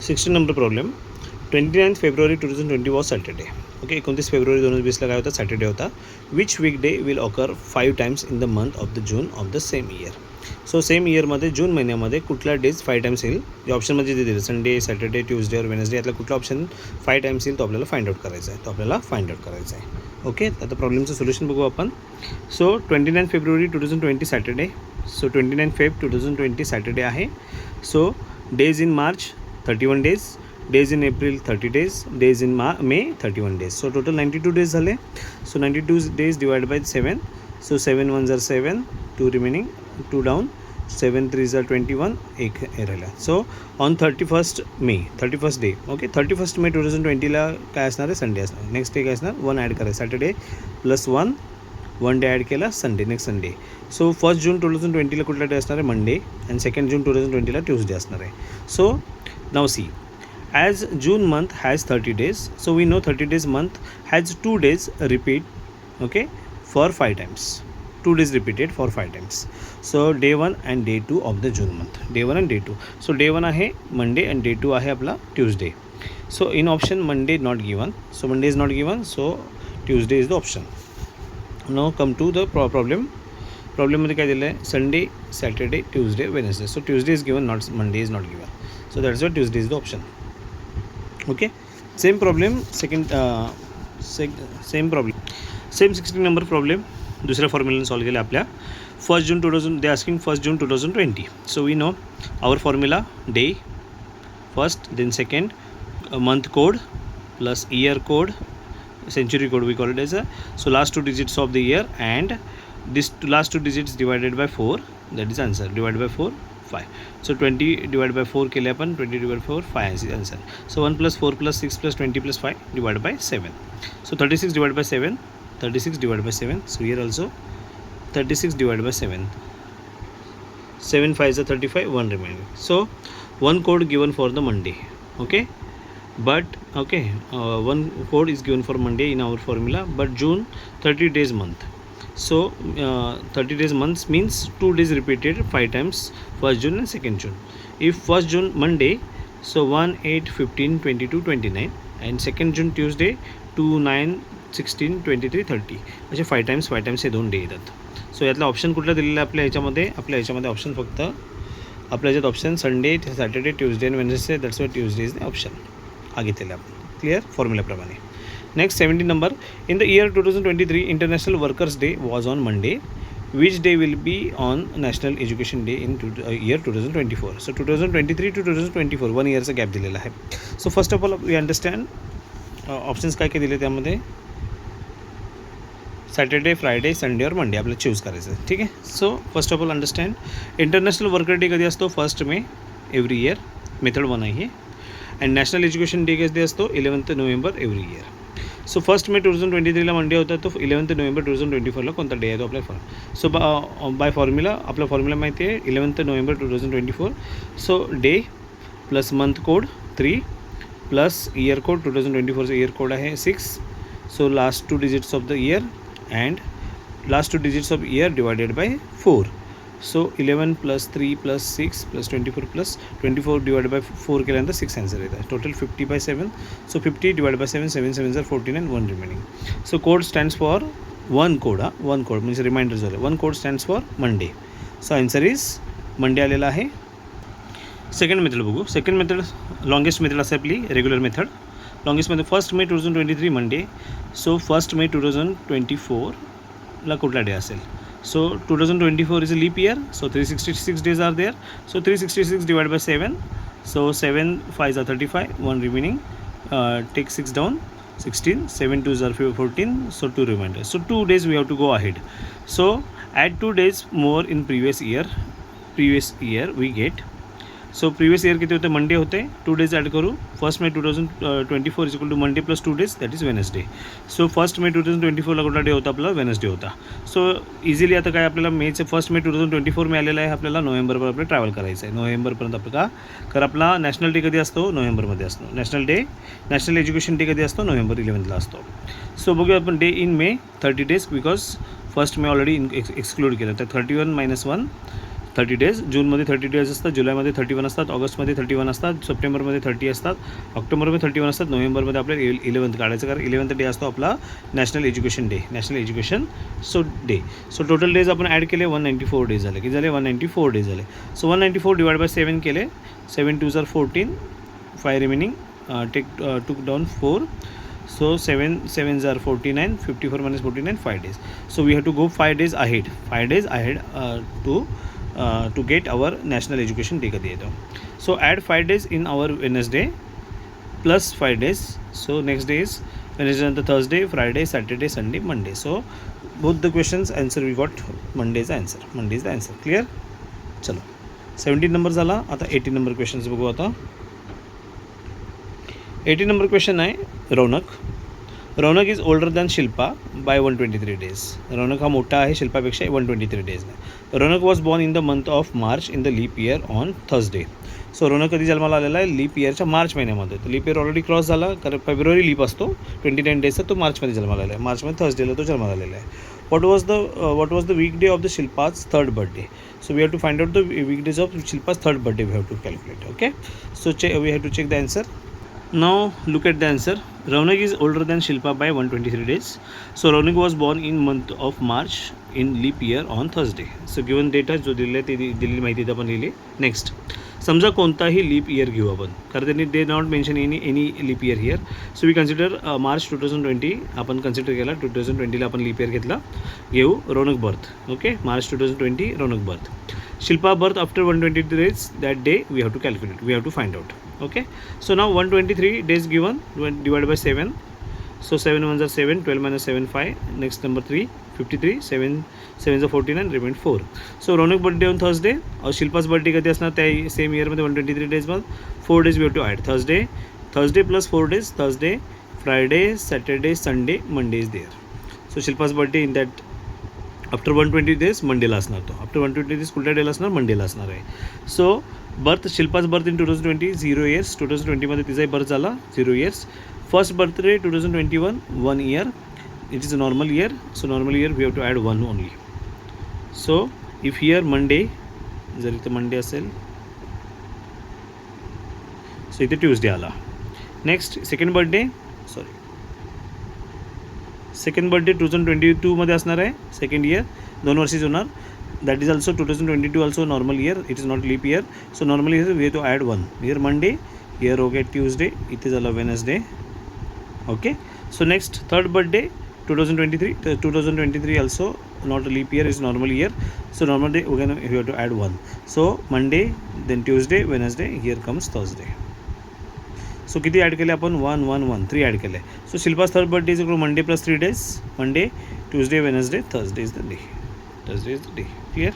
16 number problem. 29 February 2020 was Saturday. Okay, 29 फेब्रुवारी 2020ला काय होता? सॅटर्डे होता. Which weekday will occur 5 times in the month of the June of the same year. So same इयरमध्ये June महिन्यामध्ये कुठला days 5 times येईल? जे ऑप्शनमध्ये जे दिलं संडे, सॅटर्डे, ट्यूजडे और वेनसडे, यातला कुठला ऑप्शन 5 टाइम्स येईल तो आपल्याला फाइंड आउट करायचा आहे. ओके, आता प्रॉब्लेमचं सोल्युशन बघू आपण. So 29 February 2020 Saturday. So 29 Feb 2020 Saturday आहे. So days in March 31 days, days in April 30 days, days in May 31 days. So total 92 days झाले. So 92 days divide by 7. So 7 1 जार 7, 2 remaining, 2 down, 7 3 जार 21, एक राहिला. So on 31st May, 31st day. Okay, 31st May 2020ला काय असणार आहे? Sunday असणार. नेक्स्ट डे काय असणार? 1 ॲड करायचं, सॅटर्डे प्लस 1 डे ॲड केला, संडे, नेक्स्ट संडे. सो 1 जून 2020ला कुठला डे असणार आहे? मंडे. अँड 2 जून 2020ला ट्यूजडे असणार आहे. So now C, as June month has 30 days, so we know 30 days month has 2 days repeat, okay, for 5 times. 2 days repeated for 5 times. So day 1 and day 2 of the June month. Day 1 and day 2. So day 1 आहे Monday and day 2 आहे आपला Tuesday. So in option Monday not given. So Monday is not given. So Tuesday is the option. Now come to the problem. प्रॉब्लेममध्ये काय दिलं आहे? Sunday, Saturday, Tuesday, Wednesday. So Tuesday is given, not Monday is not given. So that's why Tuesday is the option. Okay, same problem same problem, same 16 number problem दुसऱ्या फॉर्म्युलाने solve केला आपल्या. 1 June 2000, they asking 1 June 2020. So we know our formula, day first, then second, month code plus year code, century code we call it as a. So last 2 digits of the year and this last 2 digits divided by 4, that is answer. Divided by 4, 5. So 20 divided by 4 केले आपण, 20 divided by 4, 5 is answer. So 1 plus 4 plus 6 plus 20 plus 5 divided by 7. So 36 divided by 7, 36 divided by 7. So here also 36 divided by 7. 7 5 is 35, 1 remaining. So one code given for the Monday. Okay. But okay, one code is given for Monday in our formula, but June 30 days month. So 30 days months means 2 days repeated 5 times, 1st June and 2nd June. If 1st June Monday, so 1 8 15 22 29, and 2nd June Tuesday 2 9 16 23 30, असे 5 times हे 2 day येतात. So यातला option कुठला दिलेला आहे आपल्या ह्याच्यामध्ये option फक्त आपल्या ह्याच्यात ऑप्शन संडे, सॅटर्डे, ट्यूजडे आणि Wednesday. That's why Tuesday is the option घेतलेलं आपण. क्लिअर फॉर्म्युलाप्रमाणे. Next 17 number. In the year 2023 international workers day was on Monday. Which day will be on national education day in year 2024. So 2023 to 2024 1 इयरचा gap दिलेला आहे. So first of all we understand options काय काय दिले त्यामध्ये. Saturday, Friday, Sunday और Monday आपल्याला choose करायचं आहे. ठीक आहे. So first of all understand international worker day कधी असतो? 1 मे एव्हरी इयर. मेथड 1 आहे. अँड नॅशनल एज्युकेशन डे कधी असतो? 11th November every year. So 1 मे 2023ला मंडे होता, तो 11th नोव्हेंबर 2024ला कोणता डे आहे तो आपल्या सो बाय फॉर्म्युला आपला फॉर्म्युला माहिती आहे 11th नोव्हेंबर 2024. So day plus month code 3 plus year code 2024चा इयर कोड आहे 6. So last 2 digits of the year and last 2 digits of year divided by 4. So 11 plus 3 plus 6 plus 24 plus 24 divide by 4 केल्यानंतर 6 answer येतात. Total 50/7. So 50 divide by 7, 7 7 14 and 1 remaining. So code stands for 1 code. One code म्हणजे reminder झालं. 1 code stands for Monday. So answer is Monday आलेला आहे. Second method बघू. Second method longest method असते आपली regular method. Longest method 1 मे 2023 Monday. So 1 May 2024ला कुठला day असेल? So 2024 is a leap year, so 366 days are there. So 366 divided by 7. So 7 5s are 35, 1 remaining. Take 6 down, 16. 7 2s are 14. So 2 remainder. So 2 days we have to go ahead. So add 2 days more in previous year. Previous year we get. So previous year किती होते? Monday होते. 2 days add करू. 1 May 2024 is equal to Monday plus 2 days, that is Wednesday. So 1 May 2024ला कुठला day होता? आपला Wednesday होता. So easily आता काय आपल्याला 1 मे 2024 मे आलेला आहे. आपल्याला नोव्हेंबरपर्यंत आपल्याला ट्रॅव्हल करायचं आहे. नोव्हेंबरपर्यंत आपल्याला कारण आपला नॅशनल डे कधी असतो? नोव्हेंबरमध्ये असतो. नॅशनल एज्युकेशन डे कधी असतो? नोव्हेंबर 11ला असतो. सो बघूया आपण day in may 30 days because 1 may already exclude केलं. तर 31 - 1 30 डेज. जूनमध्ये 30 डेज असतात, जुलैमध्ये 31 असतात, ऑगस्टमध्ये 31 असतात, सप्टेंबरमध्ये 30 असतात, ऑक्टोबरमध्ये 31 असतात, नोव्हेंबरमध्ये आपल्याला 11th काढायचं, कारण 11th डे असतो आपला national education day, national education day. So total days आपण ॲड केले, 194 डेज झाले. की झाले 194 डेज झाले. सो 194 डिवाइड बाय 7 केले, 7 2s are 14, 5 remaining, took down 4. So 7 7s are 49, 54 minus 49, 5 days. So we have to go 5 days ahead, 5 days ahead to get our national education day कधी येतो. So add 5 days in our Wednesday plus 5 days. So next day is Wednesday नंतर Thursday, Friday, Saturday, Sunday, Monday. So both the questions answer we got Monday's answer. Monday is the answer. Clear? चलो 17 number झाला. आता 18 number questions बघू. आता 18 number question आहे Raunak. Raunak is older than Shilpa by 123 days. Raunak हा मोठा आहे शिल्पापेक्षा 123 डेजने. Raunak was born in the month of March in the leap year on Thursday. So Raunak कधी जन्माला आलेला आहे? लीप इयरच्या मार्च महिन्यामध्ये. तर लीप इयर ऑलरेडी क्रॉस झाला, कारण फेब्रुवारी लीप असतो 29 डेजचा, तो मार्चमध्ये जन्माला आलेला आहे. मार्चमध्ये थर्सडेला तो जन्माला आलेला आहे. What was the week day of the Shilpa's third birthday. So we have to find out the weekdays of Shilpa's third birthday. We have to calculate. Okay, so we have to check the answer. Now look at the answer. Raunak is older than Shilpa by 123 days. So Raunak was born in month of March in leap year on Thursday. So given data जो दिलेली माहिती आपण लिहिली. Next समजा कोणताही leaf year घेऊ आपण, कारण त्यांनी they not mention any leap year here. So we consider March 2020 आपण कन्सिडर केला. 2020ला आपण लीप इयर घेऊ Raunak birth. Okay, March 2020 Raunak birth. Shilpa birth after 123 days. That day we have to calculate, we have to find out. Okay, so now 123 days given, divided by 7. So 7 1s are 7, 12 minus 7 5. Next number 3, 53, 7 7s are 49, remain 4. So Raunak birthday on Thursday और Shilpa's birthday कधी असणार त्या same इयरमध्ये 123 days बाद 4 days we have to add. Thursday plus 4 days, Thursday, Friday, Saturday, Sunday, Monday is there. So Shilpa's birthday in that after 120 days मंडेला असणार. तो after 120 days कुठल्या डेला असणार? मंडेला असणार आहे. So birth Shilpa's birth in 2020 0 years. 2020मध्ये तिचाही बर्थ झाला 0 years. First birthday 2021 1 year. It is a normal year. So normal year we have to add 1 only. So if here Monday, जर इथे मंडे असेल, सो इथे ट्यूजडे आला. नेक्स्ट सेकंड बर्थडे 2022मध्ये असणार आहे. Second year 2 वर्षीच होणार. That is also 2022 also normal year. It is not leap year. So normal year we have to add 1. Here Monday, here हो गया ट्यूजडे, इथे झाला Wednesday. Okay, so next third birthday 2023 also not a leap year, is normal year. So normal day we have to add 1. So Monday, then Tuesday, Wednesday, here comes Thursday. So किती add केले आपण? 1 1 1 3 add केले. So Shilpa's third birthday is equal Monday plus 3 days. Monday, Tuesday, Wednesday, Thursday is the day. Thursday is the day. Clear?